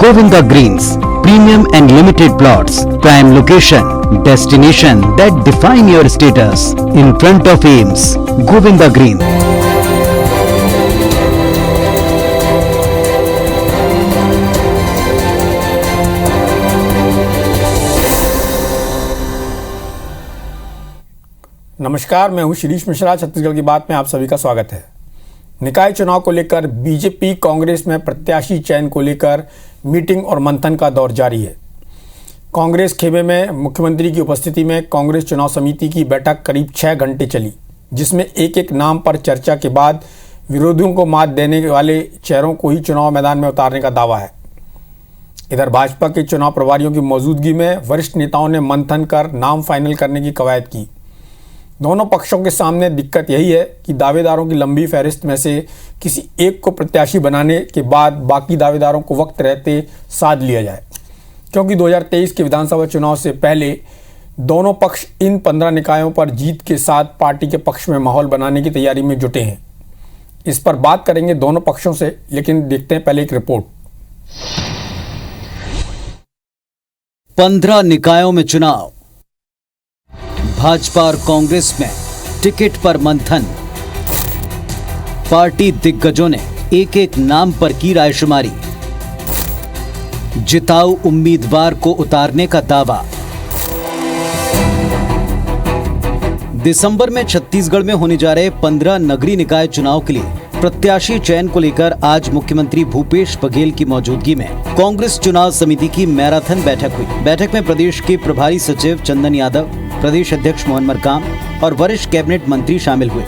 Govinda Greens, premium and limited plots, prime location, destination that define your status. In front of Ames, Govinda Green. नमस्कार, मैं हूं शिरीष मिश्रा। छत्तीसगढ़ की बात में आप सभी का स्वागत है। निकाय चुनाव को लेकर बीजेपी कांग्रेस में प्रत्याशी चयन को लेकर मीटिंग और मंथन का दौर जारी है। कांग्रेस खेमे में मुख्यमंत्री की उपस्थिति में कांग्रेस चुनाव समिति की बैठक करीब 6 घंटे चली, जिसमें एक एक नाम पर चर्चा के बाद विरोधियों को मात देने वाले चेहरों को ही चुनाव मैदान में उतारने का दावा है। इधर भाजपा के चुनाव प्रभारियों की मौजूदगी में वरिष्ठ नेताओं ने मंथन कर नाम फाइनल करने की कवायद की। दोनों पक्षों के सामने दिक्कत यही है कि दावेदारों की लंबी फहरिस्त में से किसी एक को प्रत्याशी बनाने के बाद बाकी दावेदारों को वक्त रहते साध लिया जाए, क्योंकि 2023 के विधानसभा चुनाव से पहले दोनों पक्ष इन 15 निकायों पर जीत के साथ पार्टी के पक्ष में माहौल बनाने की तैयारी में जुटे हैं। इस पर बात करेंगे दोनों पक्षों से, लेकिन देखते हैं पहले एक रिपोर्ट। 15 निकायों में चुनाव, भाजपा और कांग्रेस में टिकट पर मंथन। पार्टी दिग्गजों ने एक एक नाम पर की रायशुमारी। जिताऊ उम्मीदवार को उतारने का दावा। दिसंबर में छत्तीसगढ़ में होने जा रहे 15 नगरीय निकाय चुनाव के लिए प्रत्याशी चयन को लेकर आज मुख्यमंत्री भूपेश बघेल की मौजूदगी में कांग्रेस चुनाव समिति की मैराथन बैठक हुई। बैठक में प्रदेश के प्रभारी सचिव चंदन यादव, प्रदेश अध्यक्ष मोहन मरकाम और वरिष्ठ कैबिनेट मंत्री शामिल हुए।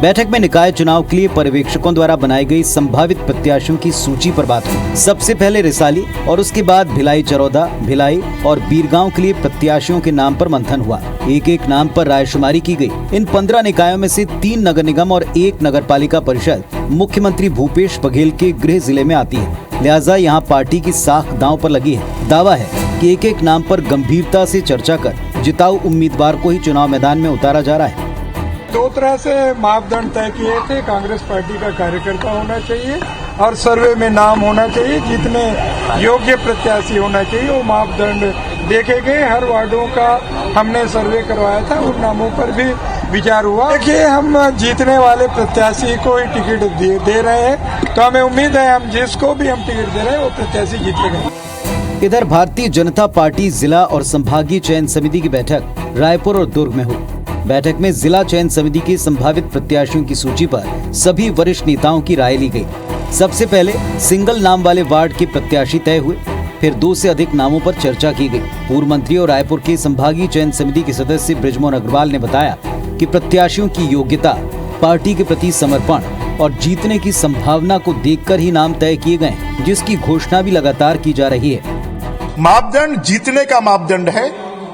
बैठक में निकाय चुनाव के लिए पर्यवेक्षकों द्वारा बनाई गई संभावित प्रत्याशियों की सूची पर बात हुई। सबसे पहले रिसाली और उसके बाद भिलाई चरौदा, भिलाई और बीरगांव के लिए प्रत्याशियों के नाम पर मंथन हुआ। एक एक नाम पर रायशुमारी की गई। इन 15 निकायों में से 3 नगर निगम और 1 नगर पालिका परिषद मुख्यमंत्री भूपेश बघेल के गृह जिले में आती है, लिहाजा यहाँ पार्टी की साख दांव पर लगी है। दावा है कि एक एक नाम पर गंभीरता से चर्चा कर जिताऊ उम्मीदवार को ही चुनाव मैदान में उतारा जा रहा है। 2 तरह से मापदंड तय किए थे। कांग्रेस पार्टी का कार्यकर्ता होना चाहिए और सर्वे में नाम होना चाहिए, जितने योग्य प्रत्याशी होना चाहिए वो मापदंड देखे गए। हर वार्डों का हमने सर्वे करवाया था, उन नामों पर भी विचार हुआ। देखिए, हम जीतने वाले प्रत्याशी को ही टिकट दे रहे हैं, तो हमें उम्मीद है हम जिसको भी हम टिकट दे रहे हैं वो प्रत्याशी जीतेगा। इधर भारतीय जनता पार्टी जिला और संभागीय चयन समिति की बैठक रायपुर और दुर्ग में हुई। बैठक में जिला चयन समिति के संभावित प्रत्याशियों की सूची पर सभी वरिष्ठ नेताओं की राय ली गई। सबसे पहले सिंगल नाम वाले वार्ड के प्रत्याशी तय हुए, फिर 2 से अधिक नामों पर चर्चा की गई। पूर्व मंत्री और रायपुर के संभागीय चयन समिति के सदस्य बृजमोहन अग्रवाल ने बताया कि प्रत्याशियों की योग्यता, पार्टी के प्रति समर्पण और जीतने की संभावना को देखकर ही नाम तय किए गए, जिसकी घोषणा भी लगातार की जा रही है। मापदंड जीतने का मापदंड है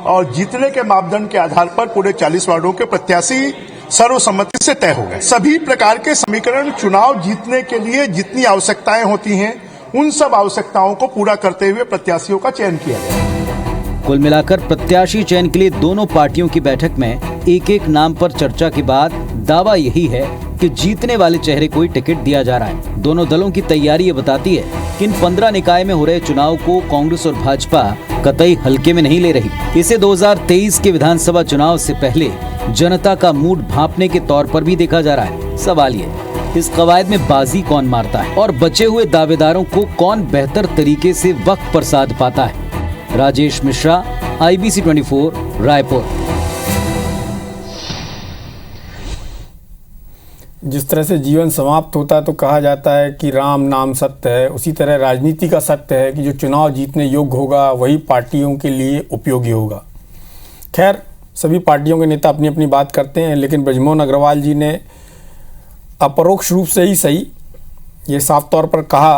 और जीतने के मापदंड के आधार पर पूरे 40 वार्डों के प्रत्याशी सर्वसम्मति से तय हो गए। सभी प्रकार के समीकरण चुनाव जीतने के लिए जितनी आवश्यकताएं होती हैं, उन सब आवश्यकताओं को पूरा करते हुए प्रत्याशियों का चयन किया गया। कुल मिलाकर प्रत्याशी चयन के लिए दोनों पार्टियों की बैठक में एक एक नाम पर चर्चा के बाद दावा यही है कि जीतने वाले चेहरे को ही टिकट दिया जा रहा है। दोनों दलों की तैयारी ये बताती है कि इन 15 निकाय में हो रहे चुनाव को कांग्रेस और भाजपा कतई हल्के में नहीं ले रही। इसे 2023 के विधानसभा चुनाव से पहले जनता का मूड भांपने के तौर पर भी देखा जा रहा है। सवाल ये, इस कवायद में बाजी कौन मारता है और बचे हुए दावेदारों को कौन बेहतर तरीके से वक्त पर साध पाता है। राजेश मिश्रा, IBC 24, रायपुर। जिस तरह से जीवन समाप्त होता है तो कहा जाता है कि राम नाम सत्य है, उसी तरह राजनीति का सत्य है कि जो चुनाव जीतने योग्य होगा वही पार्टियों के लिए उपयोगी होगा। खैर, सभी पार्टियों के नेता अपनी अपनी बात करते हैं, लेकिन बृजमोहन अग्रवाल जी ने अपरोक्ष रूप से ही सही ये साफ तौर पर कहा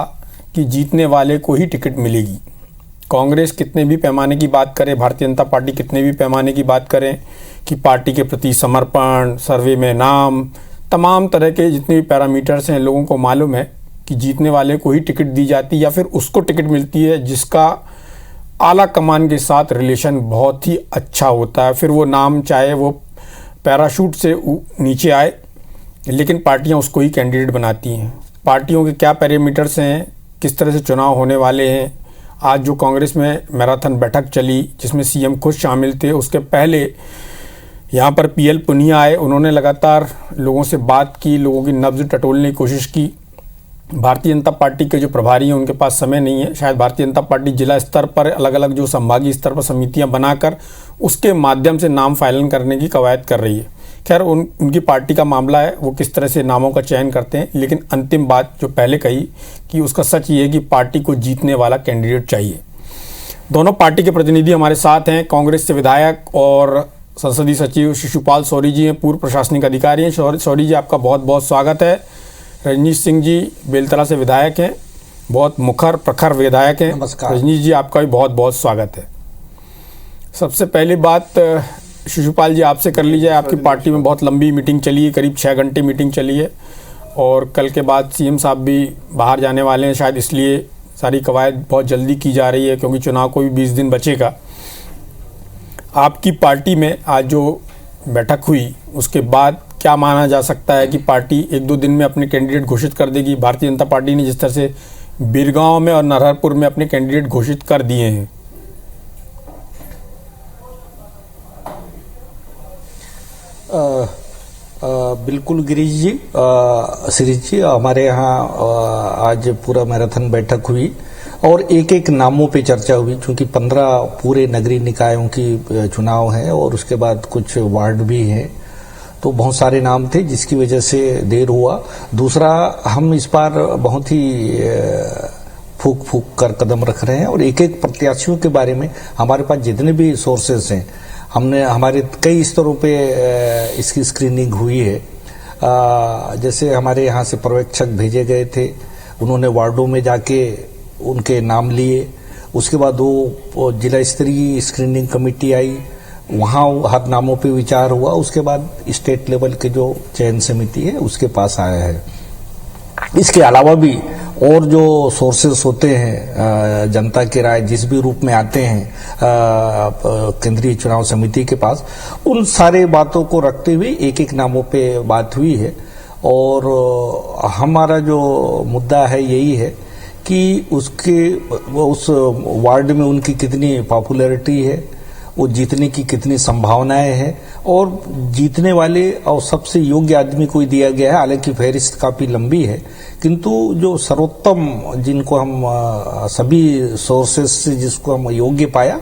कि जीतने वाले को ही टिकट मिलेगी। कांग्रेस कितने भी पैमाने की बात करे, भारतीय जनता पार्टी कितने भी पैमाने की बात करें कि पार्टी के प्रति समर्पण, सर्वे में नाम, तमाम तरह के जितने भी पैरामीटर्स हैं, लोगों को मालूम है कि जीतने वाले को ही टिकट दी जाती है या फिर उसको टिकट मिलती है जिसका आला कमान के साथ रिलेशन बहुत ही अच्छा होता है। फिर वो नाम चाहे वो पैराशूट से नीचे आए, लेकिन पार्टियां उसको ही कैंडिडेट बनाती हैं। पार्टियों के क्या पैरामीटर्स हैं, किस तरह से चुनाव होने वाले हैं, आज जो कांग्रेस में मैराथन बैठक चली जिसमें सीएम खुद शामिल थे, उसके पहले यहाँ पर पीएल पुनिया आए। उन्होंने लगातार लोगों से बात की, लोगों की नब्ज टटोलने की कोशिश की। भारतीय जनता पार्टी के जो प्रभारी हैं उनके पास समय नहीं है। शायद भारतीय जनता पार्टी जिला स्तर पर अलग अलग जो संभागीय स्तर पर समितियां बनाकर उसके माध्यम से नाम फाइनल करने की कवायद कर रही है। खैर उनकी पार्टी का मामला है, वो किस तरह से नामों का चयन करते हैं। लेकिन अंतिम बात जो पहले कही कि उसका सच ये है कि पार्टी को जीतने वाला कैंडिडेट चाहिए। दोनों पार्टी के प्रतिनिधि हमारे साथ हैं। कांग्रेस से विधायक और संसदीय सचिव शिशुपाल शौरी जी हैं, पूर्व प्रशासनिक अधिकारी हैं। शौरी जी, आपका बहुत बहुत स्वागत है। रजनीश सिंह जी बेलतला से विधायक हैं, बहुत मुखर प्रखर विधायक हैं। नमस्कार। रजनीश जी, आपका भी बहुत बहुत स्वागत है। सबसे पहली बात शिशुपाल जी आपसे कर ली जाए। आपकी पार्टी में बहुत लंबी मीटिंग चली है, करीब 6 घंटे मीटिंग चली है और कल के बाद सीएम साहब भी बाहर जाने वाले हैं, शायद इसलिए सारी कवायद बहुत जल्दी की जा रही है क्योंकि चुनाव को भी 20 दिन बचेगा। आपकी पार्टी में आज जो बैठक हुई उसके बाद क्या माना जा सकता है कि पार्टी 1-2 दिन में अपने कैंडिडेट घोषित कर देगी? भारतीय जनता पार्टी ने जिस तरह से बीरगांव में और नरहरपुर में अपने कैंडिडेट घोषित कर दिए हैं। बिल्कुल गिरीश जी, शिरीष जी, हमारे यहाँ आज पूरा मैराथन बैठक हुई और एक एक नामों पे चर्चा हुई। क्योंकि 15 पूरे नगरीय निकायों की चुनाव है और उसके बाद कुछ वार्ड भी हैं, तो बहुत सारे नाम थे जिसकी वजह से देर हुआ। दूसरा, हम इस बार बहुत ही फूक फूक कर कदम रख रहे हैं और एक एक प्रत्याशियों के बारे में हमारे पास जितने भी सोर्सेस हैं, हमने हमारे कई स्तरों पे इसकी स्क्रीनिंग हुई है। जैसे हमारे यहाँ से पर्यवेक्षक भेजे गए थे, उन्होंने वार्डों में जाके उनके नाम लिए। उसके बाद वो जिला स्तरीय स्क्रीनिंग कमेटी आई, वहाँ हर नामों पे विचार हुआ। उसके बाद स्टेट लेवल के जो चयन समिति है उसके पास आया है। इसके अलावा भी और जो सोर्सेस होते हैं, जनता की राय जिस भी रूप में आते हैं केंद्रीय चुनाव समिति के पास, उन सारे बातों को रखते हुए एक एक नामों पे बात हुई है। और हमारा जो मुद्दा है यही है कि उस वार्ड में उनकी कितनी पॉपुलैरिटी है, वो जीतने की कितनी संभावनाएं हैं और जीतने वाले और सबसे योग्य आदमी को दिया गया है। हालांकि फहरिस्त काफी लंबी है, किंतु जो सर्वोत्तम जिनको हम सभी सोर्सेस से जिसको हम योग्य पाया,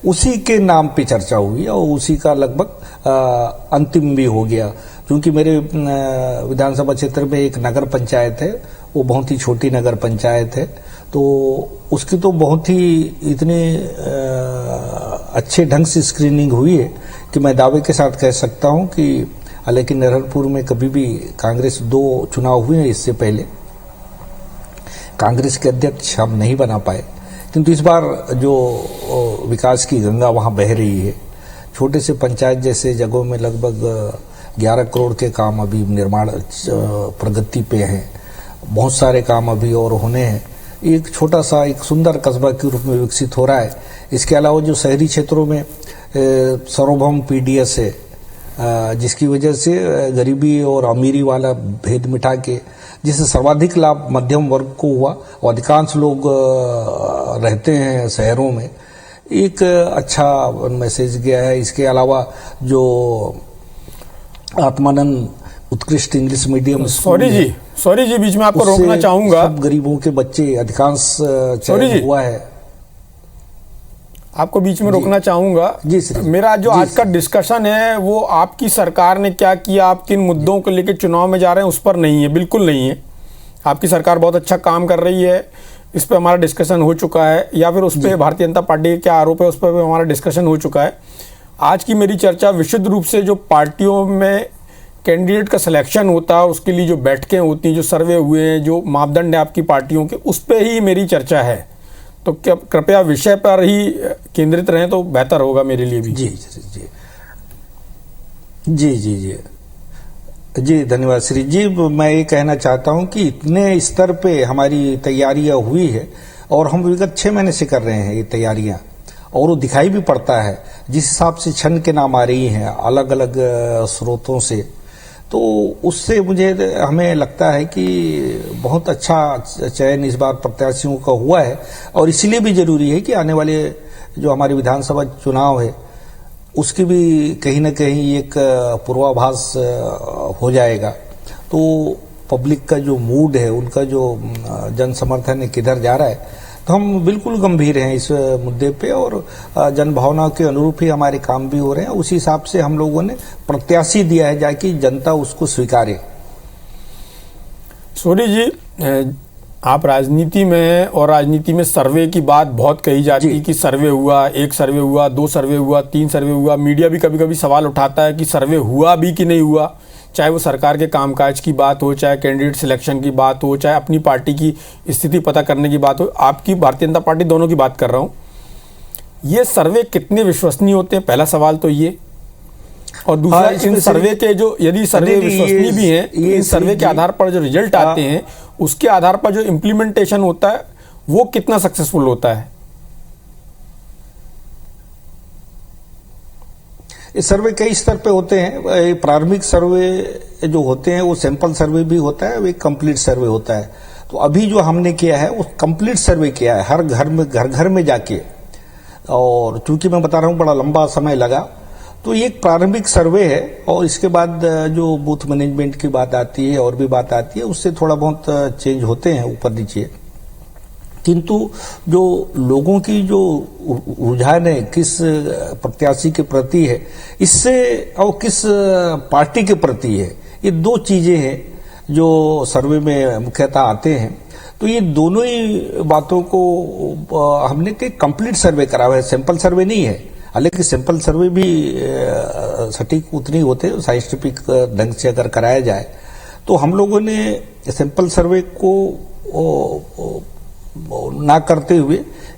उसी के नाम पे चर्चा हुई और उसी का लगभग अंतिम भी हो गया। क्योंकि मेरे विधानसभा क्षेत्र में एक नगर पंचायत है, वो बहुत ही छोटी नगर पंचायत है, तो उसकी तो बहुत ही इतने अच्छे ढंग से स्क्रीनिंग हुई है कि मैं दावे के साथ कह सकता हूं कि हालांकि नरहरपुर में कभी भी कांग्रेस 2 चुनाव हुए हैं, इससे पहले कांग्रेस के अध्यक्ष हम नहीं बना पाए, किंतु इस बार जो विकास की गंगा वहां बह रही है। छोटे से पंचायत जैसे जगहों में लगभग 11 करोड़ के काम अभी निर्माण प्रगति पे हैं, बहुत सारे काम अभी और होने हैं। एक छोटा सा एक सुंदर कस्बा के रूप में विकसित हो रहा है। इसके अलावा जो शहरी क्षेत्रों में सार्वभौम पीडीएस है, जिसकी वजह से गरीबी और अमीरी वाला भेद मिटा के जिससे सर्वाधिक लाभ मध्यम वर्ग को हुआ और अधिकांश लोग रहते हैं शहरों में, एक अच्छा मैसेज गया है। इसके अलावा जो आत्मानंद उत्कृष्ट इंग्लिश मीडियम सॉरी जी बीच में आपको रोकना चाहूंगा। सब गरीबों के बच्चे अधिकांश चयन हुआ है। आपको बीच में रोकना चाहूंगा जी सर। मेरा जो आज का डिस्कशन है वो आपकी सरकार ने क्या किया, आप किन मुद्दों को लेकर चुनाव में जा रहे हैं उस पर नहीं है, बिल्कुल नहीं है। आपकी सरकार बहुत अच्छा काम कर रही है, इस पर हमारा डिस्कशन हो चुका है, या फिर उस पर भारतीय जनता पार्टी के क्या आरोप है उस पर भी हमारा डिस्कशन हो चुका है। आज की मेरी चर्चा विशुद्ध रूप से जो पार्टियों में कैंडिडेट का सिलेक्शन होता है, उसके लिए जो बैठकें होती हैं, जो सर्वे हुए हैं, जो मापदंड है आपकी पार्टियों के, उस पर ही मेरी चर्चा है। तो क्या कृपया विषय पर ही केंद्रित रहें तो बेहतर होगा मेरे लिए भी। जी जी जी जी जी जी जी धन्यवाद श्री जी। मैं ये कहना चाहता हूं कि इतने स्तर पे हमारी तैयारियां हुई है और हम विगत 6 महीने से कर रहे हैं ये तैयारियां, और वो दिखाई भी पड़ता है जिस हिसाब से छन के नाम आ रही हैं अलग अलग स्रोतों से। तो उससे मुझे हमें लगता है कि बहुत अच्छा चयन इस बार प्रत्याशियों का हुआ है, और इसलिए भी जरूरी है कि आने वाले जो हमारे विधानसभा चुनाव है उसकी भी कहीं ना कहीं एक पूर्वाभास हो जाएगा। तो पब्लिक का जो मूड है, उनका जो जन समर्थन है किधर जा रहा है, तो हम बिल्कुल गंभीर हैं इस मुद्दे पे, और जन भावना के अनुरूप ही हमारे काम भी हो रहे हैं। उसी हिसाब से हम लोगों ने प्रत्याशी दिया है जाकि जनता उसको स्वीकारे। सूर्य जी, आप राजनीति में हैं और राजनीति में सर्वे की बात बहुत कही जाती है कि सर्वे हुआ, 1 सर्वे हुआ, 2 सर्वे हुआ, 3 सर्वे हुआ। मीडिया भी कभी कभी सवाल उठाता है कि सर्वे हुआ भी कि नहीं हुआ, चाहे वो सरकार के कामकाज की बात हो, चाहे कैंडिडेट सिलेक्शन की बात हो, चाहे अपनी पार्टी की स्थिति पता करने की बात हो। आपकी भारतीय जनता पार्टी दोनों की बात कर रहा हूँ। ये सर्वे कितने विश्वसनीय होते हैं, पहला सवाल तो ये, और दूसरा इन सर्वे के जो, यदि सर्वे विश्वसनीय भी हैं, तो इन सर्वे के आधार पर जो रिजल्ट आते हैं उसके आधार पर जो इम्प्लीमेंटेशन होता है वो कितना सक्सेसफुल होता है? ये सर्वे कई स्तर पे होते हैं। प्रारंभिक सर्वे जो होते हैं वो सैंपल सर्वे भी होता है, एक कंप्लीट सर्वे होता है। तो अभी जो हमने किया है वो कंप्लीट सर्वे किया है, हर घर में जाके, और चूंकि मैं बता रहा हूँ बड़ा लंबा समय लगा, तो ये एक प्रारंभिक सर्वे है। और इसके बाद जो बूथ मैनेजमेंट की बात आती है और भी बात आती है, उससे थोड़ा बहुत चेंज होते हैं ऊपर नीचे, किंतु जो लोगों की जो रुझान है किस प्रत्याशी के प्रति है, इससे और किस पार्टी के प्रति है, ये 2 चीजें हैं जो सर्वे में मुख्यतः आते हैं। तो ये दोनों ही बातों को हमने कंप्लीट सर्वे करा हुआ है, सैंपल सर्वे नहीं है। हालांकि सैंपल सर्वे भी सटीक उतने ही होते हैं, साइंटिफिक ढंग से अगर कराया जाए। तो हम लोगों ने सैंपल सर्वे को ना करते हुए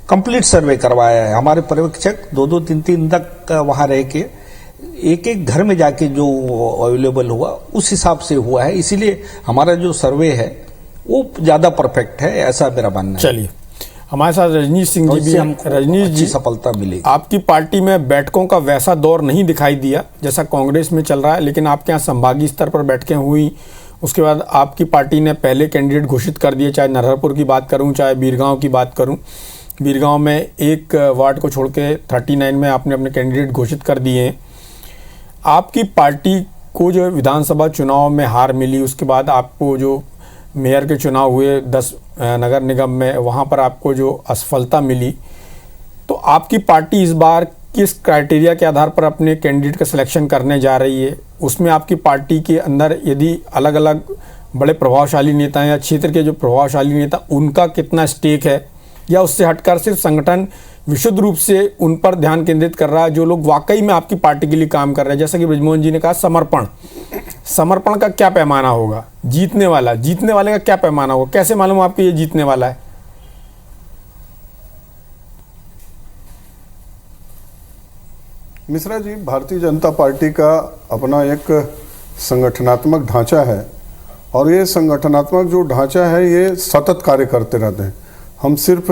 कंप्लीट सर्वे करवाया है। हमारे पर्यवेक्षक 2-2, 3-3 तक वहां रह के एक घर में जाके जो अवेलेबल हुआ उस हिसाब से हुआ है, इसीलिए हमारा जो सर्वे है वो ज्यादा परफेक्ट है, ऐसा मेरा मानना है। चलिए, हमारे साथ रजनीश सिंह जी भी हैं। रजनीश जी, सफलता मिली। आपकी पार्टी में बैठकों का वैसा दौर नहीं दिखाई दिया जैसा कांग्रेस में चल रहा है, लेकिन आपके यहाँ संभागीय स्तर पर बैठकें हुई। उसके बाद आपकी पार्टी ने पहले कैंडिडेट घोषित कर दिए, चाहे नरहरपुर की बात करूं, चाहे बीरगांव की बात करूं। बीरगांव में एक वार्ड को छोड़ के 39 में आपने अपने कैंडिडेट घोषित कर दिए हैं। आपकी पार्टी को जो विधानसभा चुनाव में हार मिली, उसके बाद आपको जो मेयर के चुनाव हुए 10 नगर निगम में, वहाँ पर आपको जो असफलता मिली, तो आपकी पार्टी इस बार किस क्राइटेरिया के आधार पर अपने कैंडिडेट का सिलेक्शन करने जा रही है? उसमें आपकी पार्टी के अंदर यदि अलग अलग बड़े प्रभावशाली नेता हैं या क्षेत्र के जो प्रभावशाली नेता, उनका कितना स्टेक है, या उससे हटकर सिर्फ संगठन विशुद्ध रूप से उन पर ध्यान केंद्रित कर रहा है जो लोग वाकई में आपकी पार्टी के लिए काम कर रहे हैं? जैसा कि बृजमोहन जी ने कहा, समर्पण का क्या पैमाना होगा? जीतने वाले का क्या पैमाना होगा? कैसे मालूम आपको ये जीतने वाला है? मिश्रा जी, भारतीय जनता पार्टी का अपना एक संगठनात्मक ढांचा है, और ये संगठनात्मक जो ढांचा है ये सतत कार्य करते रहते हैं। हम सिर्फ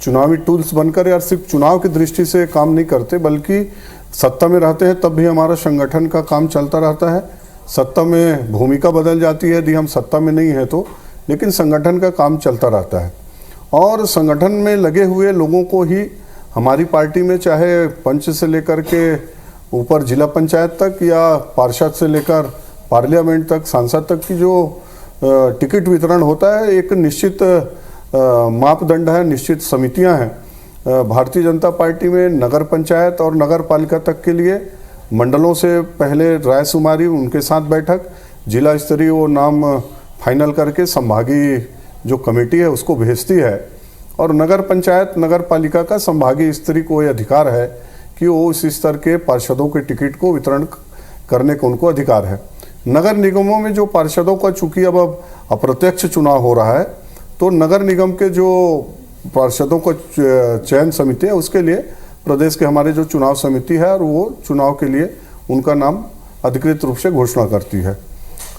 चुनावी टूल्स बनकर या सिर्फ चुनाव की दृष्टि से काम नहीं करते, बल्कि सत्ता में रहते हैं तब भी हमारा संगठन का काम चलता रहता है। सत्ता में भूमिका बदल जाती है यदि हम सत्ता में नहीं है तो, लेकिन संगठन का काम चलता रहता है। और संगठन में लगे हुए लोगों को ही हमारी पार्टी में, चाहे पंच से लेकर के ऊपर जिला पंचायत तक या पार्षद से लेकर पार्लियामेंट तक, सांसद तक की जो टिकट वितरण होता है, एक निश्चित मापदंड है, निश्चित समितियां हैं। भारतीय जनता पार्टी में नगर पंचायत और नगर पालिका तक के लिए मंडलों से पहले रायशुमारी, उनके साथ बैठक, जिला स्तरीय वो नाम फाइनल करके संभागीय जो कमेटी है उसको भेजती है, और नगर पंचायत नगर पालिका का संभागीय स्तरीय को ये अधिकार है कि वो उस स्तर के पार्षदों के टिकट को वितरण करने का उनको अधिकार है। नगर निगमों में जो पार्षदों का चूंकि अब अप्रत्यक्ष चुनाव हो रहा है, तो नगर निगम के जो पार्षदों का चयन समिति है उसके लिए प्रदेश के हमारे जो चुनाव समिति है, और वो चुनाव के लिए उनका नाम अधिकृत रूप से घोषणा करती है।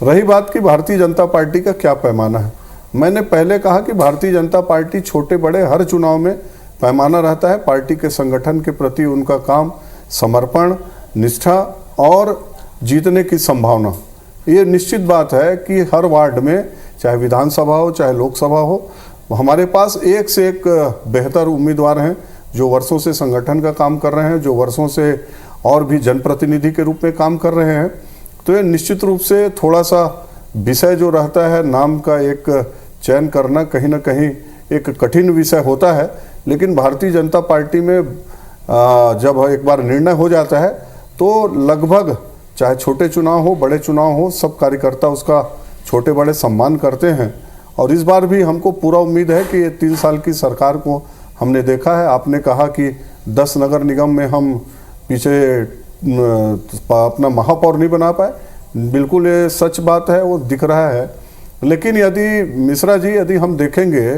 रही बात कि भारतीय जनता पार्टी का क्या पैमाना है, मैंने पहले कहा कि भारतीय जनता पार्टी छोटे बड़े हर चुनाव में पैमाना रहता है। पार्टी के संगठन के प्रति उनका काम, समर्पण, निष्ठा और जीतने की संभावना, ये निश्चित बात है कि हर वार्ड में, चाहे विधानसभा हो चाहे लोकसभा हो, हमारे पास एक से एक बेहतर उम्मीदवार हैं जो वर्षों से संगठन का काम कर रहे हैं, जो वर्षों से और भी जनप्रतिनिधि के रूप में काम कर रहे हैं। तो ये निश्चित रूप से थोड़ा सा विषय जो रहता है, नाम का एक चयन करना कहीं ना कहीं एक कठिन विषय होता है। लेकिन भारतीय जनता पार्टी में जब एक बार निर्णय हो जाता है तो लगभग चाहे छोटे चुनाव हो बड़े चुनाव हो, सब कार्यकर्ता उसका छोटे बड़े सम्मान करते हैं। और इस बार भी हमको पूरा उम्मीद है कि ये 3 साल की सरकार को हमने देखा है। आपने कहा कि 10 नगर निगम में हम पीछे अपना महापौर नहीं बना पाए, बिल्कुल ये सच बात है, वो दिख रहा है। लेकिन यदि मिश्रा जी, यदि हम देखेंगे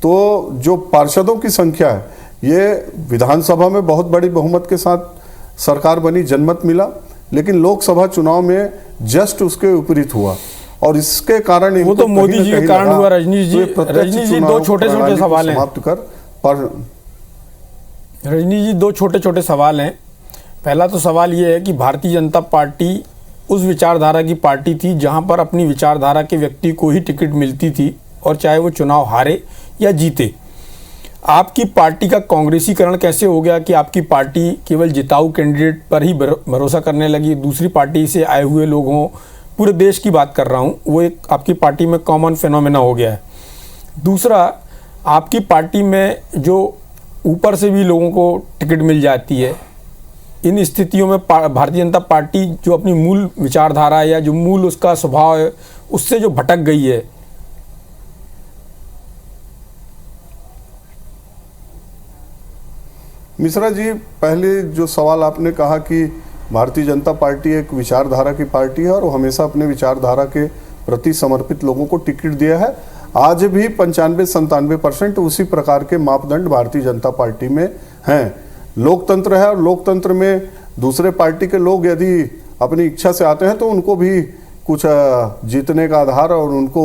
तो जो पार्षदों की संख्या है, ये विधानसभा में बहुत बड़ी बहुमत के साथ सरकार बनी, जनमत मिला, लेकिन लोकसभा चुनाव में जस्ट उसके विपरीत हुआ। और इसके कारण वो तो मोदी जी के कारण हुआ। रजनीश जी, दो छोटे छोटे सवाल हैं समाप्त कर। रजनीश जी, दो छोटे छोटे सवाल हैं। पहला तो सवाल ये है कि भारतीय जनता पार्टी उस विचारधारा की पार्टी थी जहां पर अपनी विचारधारा के व्यक्ति को ही टिकट मिलती थी, और चाहे वो चुनाव हारे या जीते। आपकी पार्टी का कांग्रेसीकरण कैसे हो गया कि आपकी पार्टी केवल जिताऊ कैंडिडेट पर ही भरोसा करने लगी? दूसरी पार्टी से आए हुए लोग हों, पूरे देश की बात कर रहा हूं, वो एक आपकी पार्टी में कॉमन फिनोमेना हो गया है। दूसरा, आपकी पार्टी में जो ऊपर से भी लोगों को टिकट मिल जाती है, इन स्थितियों में भारतीय जनता पार्टी जो अपनी मूल विचारधारा या जो मूल उसका स्वभाव है उससे जो भटक गई है। मिश्रा जी, पहले जो सवाल आपने कहा कि भारतीय जनता पार्टी एक विचारधारा की पार्टी है और वो हमेशा अपने विचारधारा के प्रति समर्पित लोगों को टिकट दिया है। आज भी 95-97% उसी प्रकार के मापदंड भारतीय जनता पार्टी में हैं। लोकतंत्र है और लोकतंत्र में दूसरे पार्टी के लोग यदि अपनी इच्छा से आते हैं तो उनको भी कुछ जीतने का आधार और उनको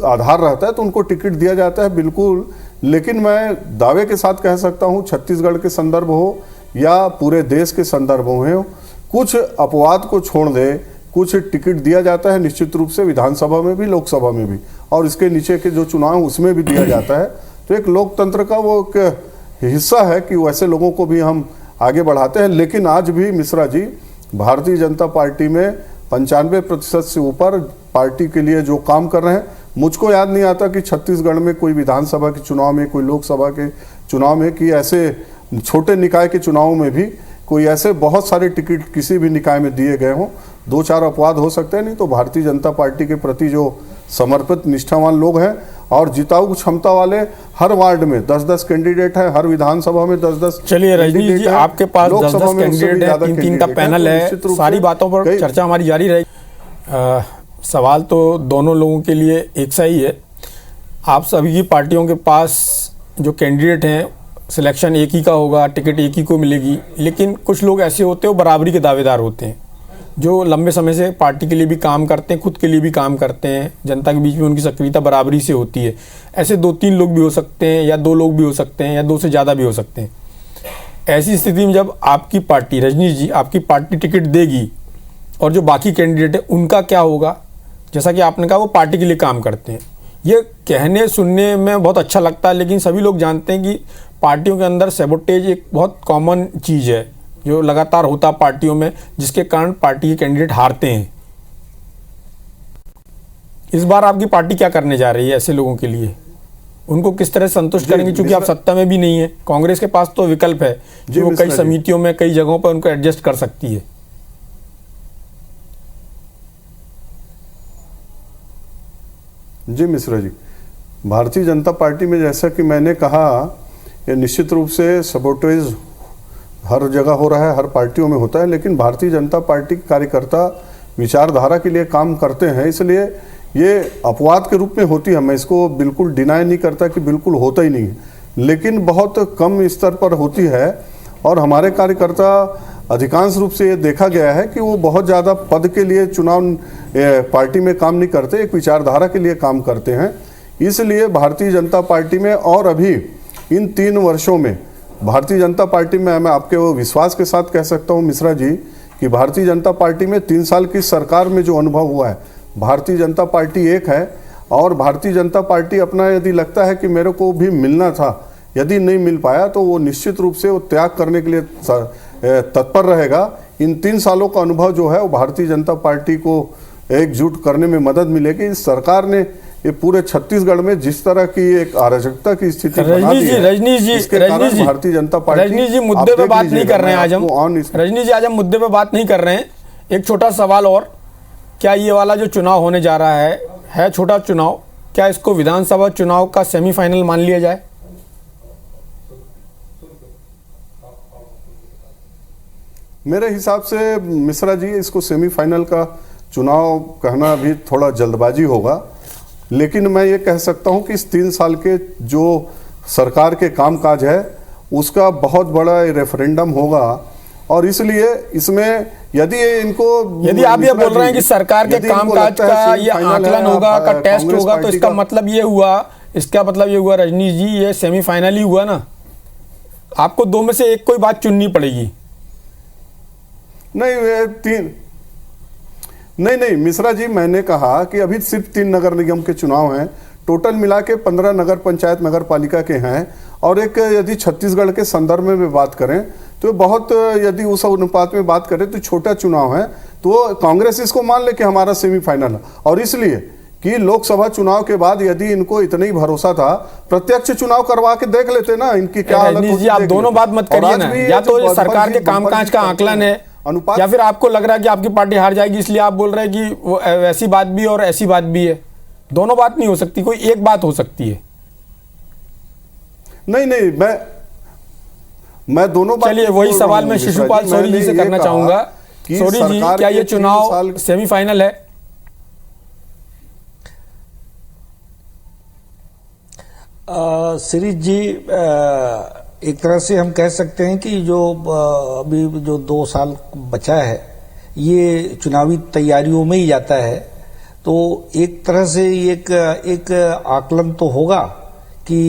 आधार रहता है, तो उनको टिकट दिया जाता है, बिल्कुल। लेकिन मैं दावे के साथ कह सकता हूं, छत्तीसगढ़ के संदर्भ हो या पूरे देश के संदर्भ में, कुछ अपवाद को छोड़ दे, कुछ टिकट दिया जाता है निश्चित रूप से, विधानसभा में भी लोकसभा में भी, और इसके नीचे के जो चुनाव उसमें भी दिया जाता है। तो एक लोकतंत्र का वो एक हिस्सा है कि वैसे लोगों को भी हम आगे बढ़ाते हैं। लेकिन आज भी मिश्रा जी, भारतीय जनता पार्टी में 95% से ऊपर पार्टी के लिए जो काम कर रहे हैं, मुझको याद नहीं आता कि छत्तीसगढ़ में कोई विधानसभा के चुनाव में, कोई लोकसभा के चुनाव में, कि ऐसे छोटे निकाय के चुनावों में भी कोई ऐसे बहुत सारे टिकट किसी भी निकाय में दिए गए हों। 2-4 अपवाद हो सकते हैं, नहीं तो भारतीय जनता पार्टी के प्रति जो समर्पित निष्ठावान लोग हैं और जिताऊ क्षमता वाले, हर वार्ड में 10-10 कैंडिडेट हैं, हर विधानसभा में 10-10। चलिए रजनीश जी, आपके पास 10-10 कैंडिडेट है, 3-3 का पैनल है, सारी बातों पर चर्चा हमारी जारी रहेगी। सवाल तो दोनों लोगों के लिए एक सा ही है। आप सभी की पार्टियों के पास जो कैंडिडेट हैं, सिलेक्शन एक ही का होगा, टिकट एक ही को मिलेगी, लेकिन कुछ लोग ऐसे होते हैं वो बराबरी के दावेदार होते हैं, जो लंबे समय से पार्टी के लिए भी काम करते हैं, खुद के लिए भी काम करते हैं, जनता के बीच में उनकी सक्रियता बराबरी से होती है। ऐसे 2-3 लोग भी हो सकते हैं, या 2 लोग भी हो सकते हैं, या 2 से ज़्यादा भी हो सकते हैं। ऐसी स्थिति में जब आपकी पार्टी, रजनीश जी, आपकी पार्टी टिकट देगी और जो बाकी कैंडिडेट है उनका क्या होगा? जैसा कि आपने कहा वो पार्टी के लिए काम करते हैं, ये कहने सुनने में बहुत अच्छा लगता है, लेकिन सभी लोग जानते हैं कि पार्टियों के अंदर सैबोटेज एक बहुत कॉमन चीज़ है जो लगातार होता पार्टियों में, जिसके कारण पार्टी के कैंडिडेट हारते हैं। इस बार आपकी पार्टी क्या करने जा रही है ऐसे लोगों के लिए? उनको किस तरह संतुष्ट करेंगे? क्योंकि आप सत्ता में भी नहीं है, कांग्रेस के पास तो विकल्प है जो वो कई समितियों में, कई जगहों पर उनको एडजस्ट कर सकती है। जी मिश्रा जी, भारतीय जनता पार्टी में जैसा कि मैंने कहा, ये निश्चित रूप से सबोटेज हर जगह हो रहा है, हर पार्टियों में होता है, लेकिन भारतीय जनता पार्टी के कार्यकर्ता विचारधारा के लिए काम करते हैं, इसलिए ये अपवाद के रूप में होती है। मैं इसको बिल्कुल डिनाई नहीं करता कि बिल्कुल होता ही नहीं है, लेकिन बहुत कम स्तर पर होती है। और हमारे कार्यकर्ता अधिकांश रूप से ये देखा गया है कि वो बहुत ज़्यादा पद के लिए चुनाव पार्टी में काम नहीं करते, एक विचारधारा के लिए काम करते हैं। इसलिए भारतीय जनता पार्टी में, और अभी इन 3 वर्षों में भारतीय जनता पार्टी में, मैं आपके वो विश्वास के साथ कह सकता हूँ मिश्रा जी कि भारतीय जनता पार्टी में 3 साल की सरकार में जो अनुभव हुआ है, भारतीय जनता पार्टी एक है और भारतीय जनता पार्टी अपना यदि लगता है कि मेरे को भी मिलना था, यदि नहीं मिल पाया तो वो निश्चित रूप से वो त्याग करने के लिए तत्पर रहेगा। इन 3 सालों का अनुभव जो है वो भारतीय जनता पार्टी को एकजुट करने में मदद मिलेगी। इस सरकार ने ये पूरे छत्तीसगढ़ में जिस तरह की एक अराजकता की स्थिति बना दी है, इसके कारण भारतीय जनता पार्टी रजनीश जी मुद्दे पे बात नहीं कर रहे हैं आज हम। रजनीश जी आज हम मुद्दे पे बात नहीं कर रहे हैं। एक छोटा सवाल और, क्या ये वाला जो चुनाव होने जा रहा है छोटा चुनाव, क्या इसको विधानसभा चुनाव का सेमीफाइनल मान लिया जाए? मेरे हिसाब से मिश्रा जी इसको सेमीफाइनल का चुनाव कहना भी थोड़ा जल्दबाजी होगा, लेकिन मैं ये कह सकता हूं कि इस 3 साल के जो सरकार के कामकाज है उसका बहुत बड़ा रेफरेंडम होगा और इसलिए इसमें यदि आप ये बोल रहे हैं कि सरकार के कामकाज का ये आकलन होगा, का टेस्ट होगा, तो इसका मतलब ये हुआ रजनीश जी ये सेमीफाइनल ही हुआ ना। आपको 2 में से एक कोई बात चुननी पड़ेगी। नहीं मिश्रा जी, मैंने कहा कि अभी सिर्फ 3 नगर निगम के चुनाव हैं, टोटल मिला के 15 नगर पंचायत नगर पालिका के हैं और एक यदि छत्तीसगढ़ के संदर्भ में बात करें तो बहुत, यदि उस अनुपात में बात करें तो छोटा चुनाव है, तो कांग्रेस इसको मान ले कि हमारा सेमीफाइनल है। और इसलिए कि लोकसभा चुनाव के बाद यदि इनको इतना ही भरोसा था, प्रत्यक्ष चुनाव करवा के देख लेते ना इनकी क्या हालत होती। जी आप दोनों बात मत करिए ना, या तो सरकार के कामकाज का आकलन है या फिर आपको लग रहा है कि आपकी पार्टी हार जाएगी इसलिए आप बोल रहे हैं कि वो ऐसी बात भी और ऐसी बात भी है। दोनों बात नहीं हो सकती, कोई एक बात हो सकती है। नहीं मैं दोनों बात, चलिए वही सवाल मैं शिशुपाल सोरी जी से करना चाहूंगा। सोरी जी, क्या ये चुनाव सेमीफाइनल है? सिरीज जी, एक तरह से हम कह सकते हैं कि जो अभी जो 2 साल बचा है ये चुनावी तैयारियों में ही जाता है, तो एक तरह से एक आकलन तो होगा कि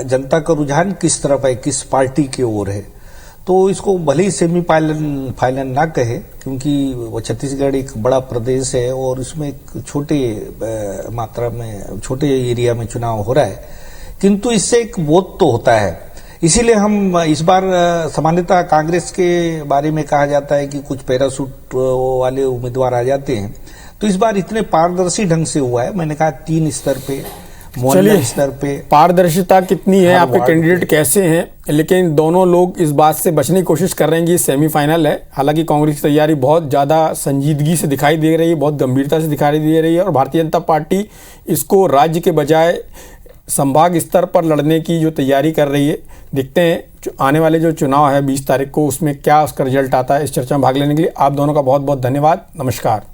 जनता का रुझान किस तरफ है, किस पार्टी की ओर है। तो इसको भले ही सेमीफाइनल ना कहे, क्योंकि वो छत्तीसगढ़ एक बड़ा प्रदेश है और इसमें एक छोटे मात्रा में, छोटे एरिया में चुनाव हो रहा है, किंतु इससे एक बोध तो होता है। इसीलिए हम इस बार सामान्यतः कांग्रेस के बारे में कहा जाता है कि कुछ पैराशूट वाले उम्मीदवार आ जाते हैं, तो इस बार इतने पारदर्शी ढंग से हुआ है। मैंने कहा 3 स्तर पे, मोहल्ला स्तर पे पारदर्शिता कितनी है, आपके कैंडिडेट कैसे हैं, लेकिन दोनों लोग इस बात से बचने की कोशिश कर रहे हैं कि सेमीफाइनल है। हालांकि कांग्रेस की तैयारी बहुत ज़्यादा संजीदगी से दिखाई दे रही है, बहुत गंभीरता से दिखाई दे रही है और भारतीय जनता पार्टी इसको राज्य के बजाय संभाग स्तर पर लड़ने की जो तैयारी कर रही है। देखते हैं आने वाले जो चुनाव है 20 तारीख को, उसमें क्या उसका रिजल्ट आता है। इस चर्चा में भाग लेने के लिए आप दोनों का बहुत बहुत धन्यवाद। नमस्कार।